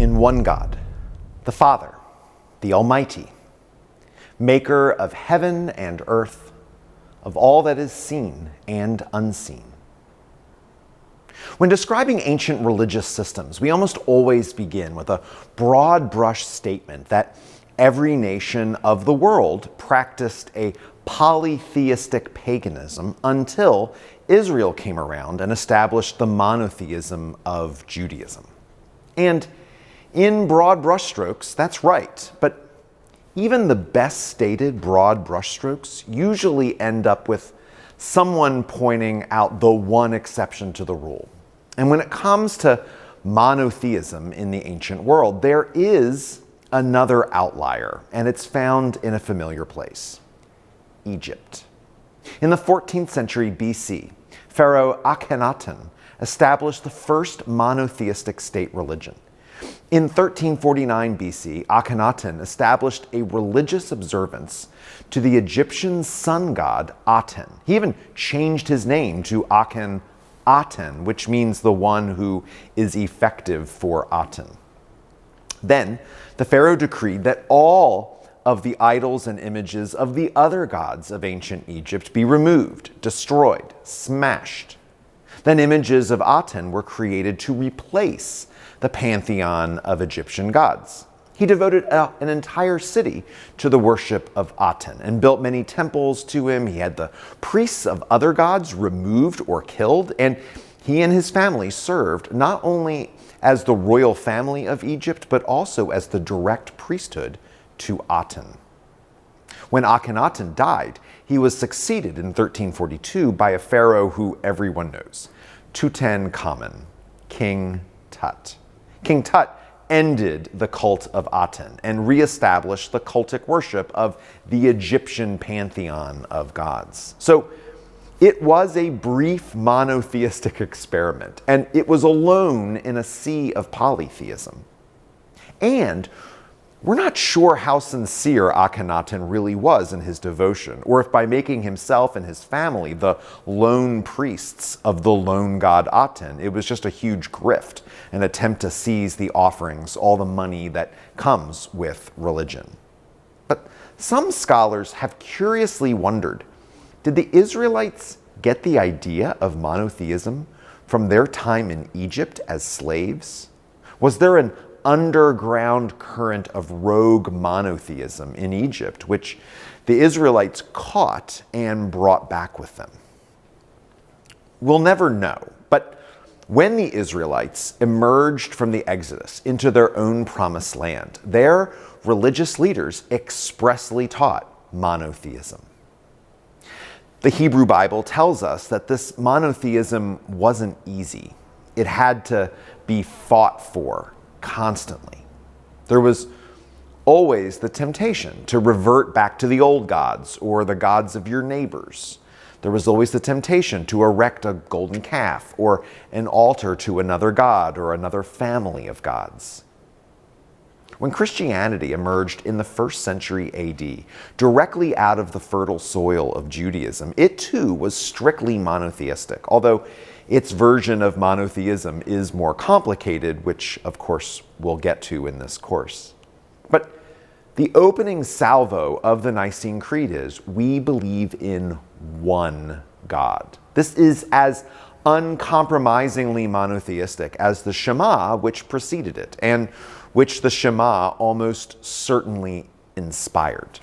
in one God, the Father, the Almighty, maker of heaven and earth, of all that is seen and unseen. When describing ancient religious systems, we almost always begin with a broad brush statement that every nation of the world practiced a polytheistic paganism until Israel came around and established the monotheism of Judaism. And in broad brushstrokes, that's right, but even the best stated broad brushstrokes usually end up with someone pointing out the one exception to the rule. And when it comes to monotheism in the ancient world, there is another outlier, and it's found in a familiar place: Egypt. In the 14th century BC, Pharaoh Akhenaten established the first monotheistic state religion. In 1349 BC, Akhenaten established a religious observance to the Egyptian sun god Aten. He even changed his name to Akhenaten, which means the one who is effective for Aten. Then, the pharaoh decreed that all of the idols and images of the other gods of ancient Egypt be removed, destroyed, smashed. Then images of Aten were created to replace the pantheon of Egyptian gods. He devoted an entire city to the worship of Aten and built many temples to him. He had the priests of other gods removed or killed, and he and his family served not only as the royal family of Egypt, but also as the direct priesthood to Aten. When Akhenaten died, he was succeeded in 1342 by a pharaoh who everyone knows, Tutankhamun, King Tut. King Tut ended the cult of Aten and reestablished the cultic worship of the Egyptian pantheon of gods. So it was a brief monotheistic experiment, and it was alone in a sea of polytheism. And we're not sure how sincere Akhenaten really was in his devotion, or if by making himself and his family the lone priests of the lone god Aten, it was just a huge grift, an attempt to seize the offerings, all the money that comes with religion. But some scholars have curiously wondered, did the Israelites get the idea of monotheism from their time in Egypt as slaves? Was there an underground current of rogue monotheism in Egypt, which the Israelites caught and brought back with them? We'll never know, but when the Israelites emerged from the Exodus into their own promised land, their religious leaders expressly taught monotheism. The Hebrew Bible tells us that this monotheism wasn't easy. It had to be fought for constantly. There was always the temptation to revert back to the old gods or the gods of your neighbors. There was always the temptation to erect a golden calf or an altar to another god or another family of gods. When Christianity emerged in the 1st century AD, directly out of the fertile soil of Judaism, it too was strictly monotheistic, although its version of monotheism is more complicated, which of course we'll get to in this course. But the opening salvo of the Nicene Creed is, we believe in one God. This is as uncompromisingly monotheistic as the Shema, which preceded it, and which the Shema almost certainly inspired.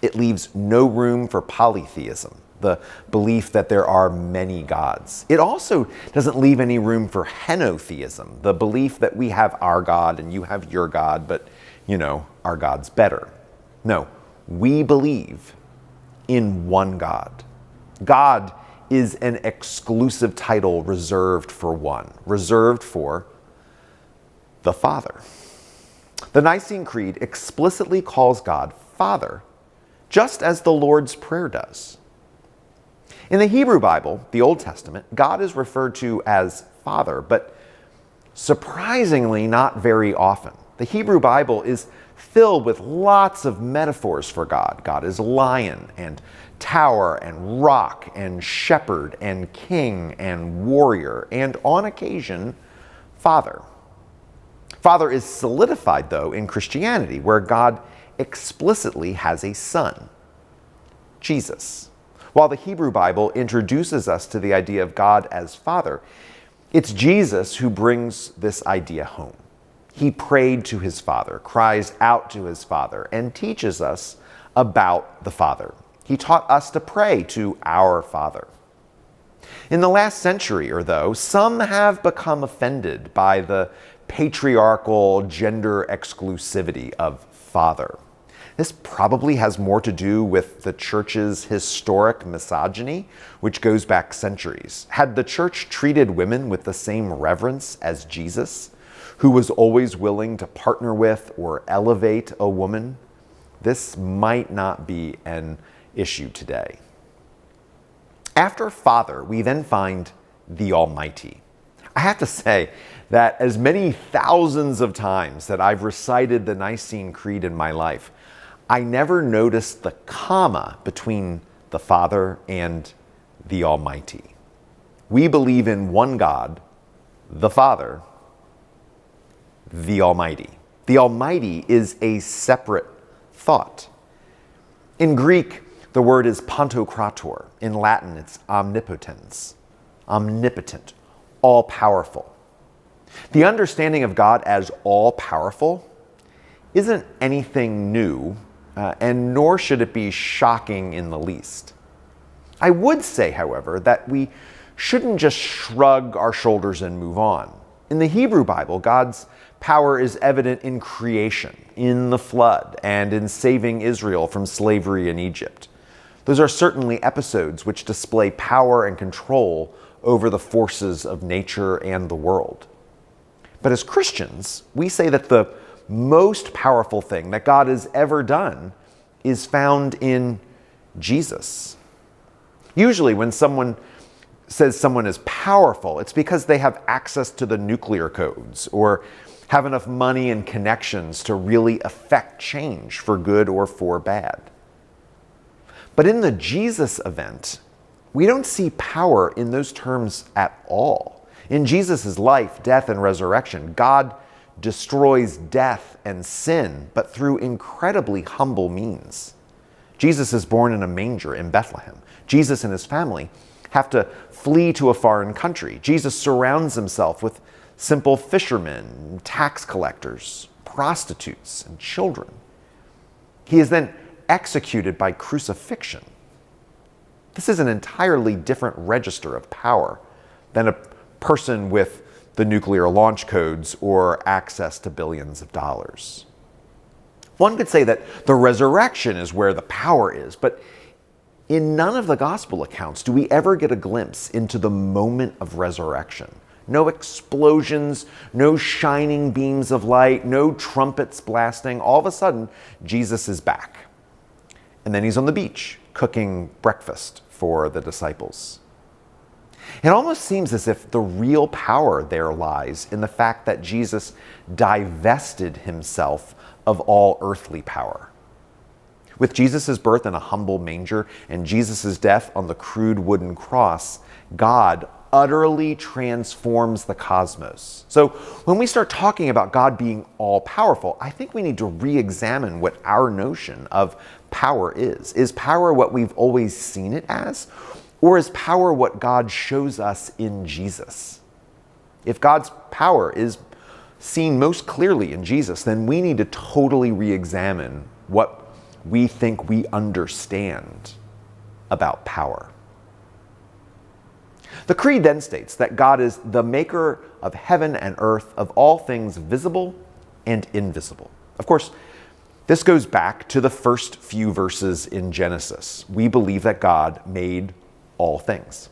It leaves no room for polytheism, the belief that there are many gods. It also doesn't leave any room for henotheism, the belief that we have our God and you have your God, but, our God's better. No, we believe in one God. God is an exclusive title reserved for one, reserved for the Father. The Nicene Creed explicitly calls God Father, just as the Lord's Prayer does. In the Hebrew Bible, the Old Testament, God is referred to as Father, but surprisingly not very often. The Hebrew Bible is filled with lots of metaphors for God. God is lion and tower and rock and shepherd and king and warrior and, on occasion, Father. Father is solidified, though, in Christianity, where God explicitly has a son, Jesus. While the Hebrew Bible introduces us to the idea of God as Father, it's Jesus who brings this idea home. He prayed to his Father, cries out to his Father, and teaches us about the Father. He taught us to pray to our Father. In the last century or though, some have become offended by the patriarchal gender exclusivity of Father. This probably has more to do with the church's historic misogyny, which goes back centuries. Had the church treated women with the same reverence as Jesus, who was always willing to partner with or elevate a woman, this might not be an issue today. After Father, we then find the Almighty. I have to say that as many thousands of times that I've recited the Nicene Creed in my life, I never noticed the comma between the Father and the Almighty. We believe in one God, the Father, the Almighty. The Almighty is a separate thought. In Greek, the word is pantocrator. In Latin, it's omnipotens, omnipotent, all-powerful. The understanding of God as all-powerful isn't anything new, and nor should it be shocking in the least. I would say, however, that we shouldn't just shrug our shoulders and move on. In the Hebrew Bible, God's power is evident in creation, in the flood, and in saving Israel from slavery in Egypt. Those are certainly episodes which display power and control over the forces of nature and the world. But as Christians, we say that the most powerful thing that God has ever done is found in Jesus. Usually when someone says someone is powerful, it's because they have access to the nuclear codes or have enough money and connections to really affect change for good or for bad. But in the Jesus event, we don't see power in those terms at all. In Jesus' life, death, and resurrection, God destroys death and sin, but through incredibly humble means. Jesus is born in a manger in Bethlehem. Jesus and his family have to flee to a foreign country. Jesus surrounds himself with simple fishermen, tax collectors, prostitutes, and children. He is then executed by crucifixion. This is an entirely different register of power than a person with the nuclear launch codes or access to billions of dollars. One could say that the resurrection is where the power is, but in none of the gospel accounts do we ever get a glimpse into the moment of resurrection. No explosions, no shining beams of light, no trumpets blasting. All of a sudden, Jesus is back. And then he's on the beach cooking breakfast for the disciples. It almost seems as if the real power there lies in the fact that Jesus divested himself of all earthly power. With Jesus' birth in a humble manger and Jesus' death on the crude wooden cross, God utterly transforms the cosmos. So when we start talking about God being all-powerful, I think we need to re-examine what our notion of power is. Is power what we've always seen it as? Or is power what God shows us in Jesus? If God's power is seen most clearly in Jesus, then we need to totally re-examine what we think we understand about power. The Creed then states that God is the maker of heaven and earth, of all things visible and invisible. Of course, this goes back to the first few verses in Genesis. We believe that God made all things.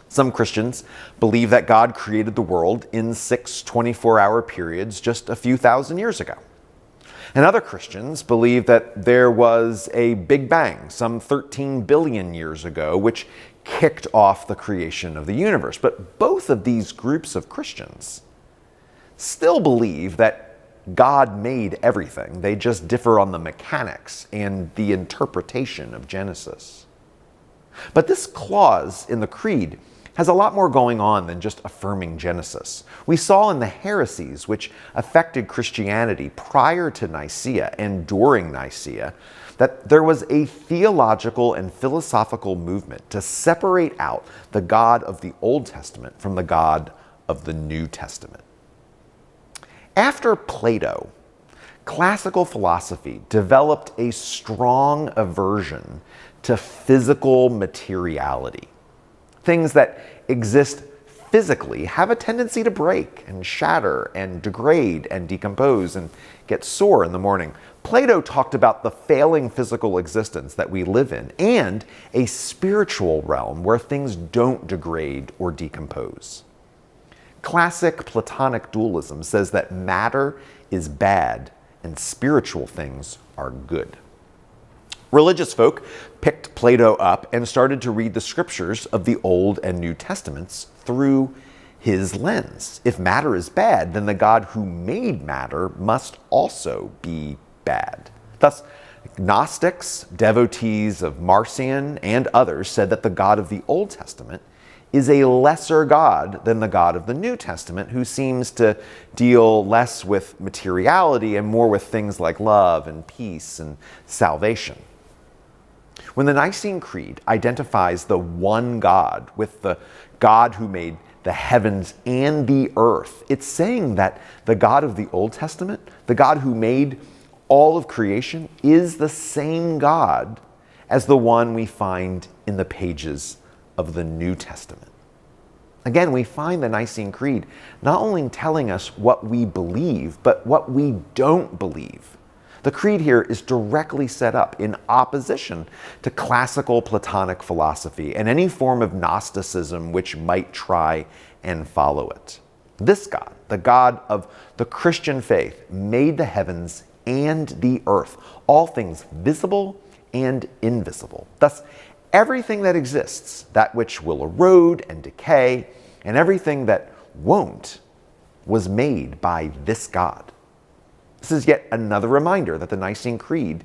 Some Christians believe that God created the world in 6 24-hour periods just a few thousand years ago. And other Christians believe that there was a Big Bang some 13 billion years ago, which kicked off the creation of the universe. But both of these groups of Christians still believe that God made everything. They just differ on the mechanics and the interpretation of Genesis. But this clause in the Creed has a lot more going on than just affirming Genesis. We saw in the heresies which affected Christianity prior to Nicaea and during Nicaea that there was a theological and philosophical movement to separate out the God of the Old Testament from the God of the New Testament. After Plato, classical philosophy developed a strong aversion to physical materiality. Things that exist physically have a tendency to break and shatter and degrade and decompose and get sore in the morning. Plato talked about the failing physical existence that we live in and a spiritual realm where things don't degrade or decompose. Classic Platonic dualism says that matter is bad and spiritual things are good. Religious folk picked Plato up and started to read the scriptures of the Old and New Testaments through his lens. If matter is bad, then the God who made matter must also be bad. Thus, Gnostics, devotees of Marcion, and others said that the God of the Old Testament is a lesser God than the God of the New Testament, who seems to deal less with materiality and more with things like love and peace and salvation. When the Nicene Creed identifies the one God with the God who made the heavens and the earth, it's saying that the God of the Old Testament, the God who made all of creation, is the same God as the one we find in the pages of the New Testament. Again, we find the Nicene Creed not only telling us what we believe, but what we don't believe. The creed here is directly set up in opposition to classical Platonic philosophy and any form of Gnosticism which might try and follow it. This God, the God of the Christian faith, made the heavens and the earth, all things visible and invisible. Thus, everything that exists, that which will erode and decay, and everything that won't, was made by this God. This is yet another reminder that the Nicene Creed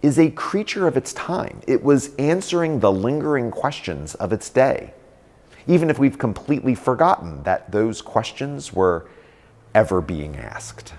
is a creature of its time. It was answering the lingering questions of its day, even if we've completely forgotten that those questions were ever being asked.